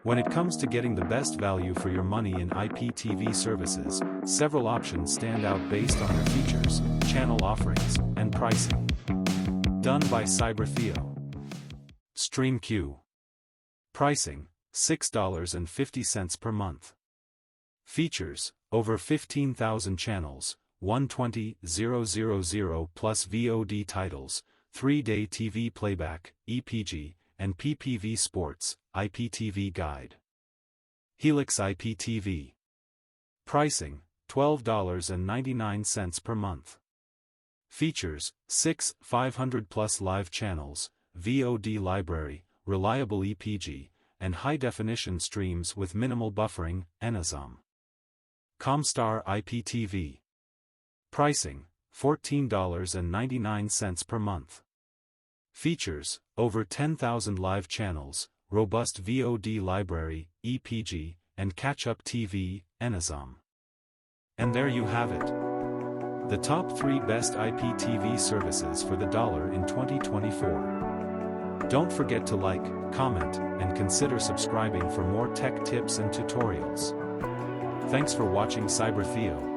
When it comes to getting the best value for your money in IPTV services, several options stand out based on their features, channel offerings, and pricing. Done by CyberTheo. StreamQ. Pricing, $6.50 per month. Features, over 15,000 channels, 120,000 plus VOD titles, 3-day TV playback, EPG, and PPV Sports, IPTV Guide. Helix IPTV. Pricing, $12.99 per month. Features, 500 plus live channels, VOD library, reliable EPG, and high-definition streams with minimal buffering, NSOM. Comstar IPTV. Pricing, $14.99 per month. Features, over 10,000 live channels, robust VOD library, EPG, and catch-up TV, NSOM. And there you have it. The top 3 best IPTV services for the dollar in 2024. Don't forget to like, comment, and consider subscribing for more tech tips and tutorials. Thanks for watching CyberTheo.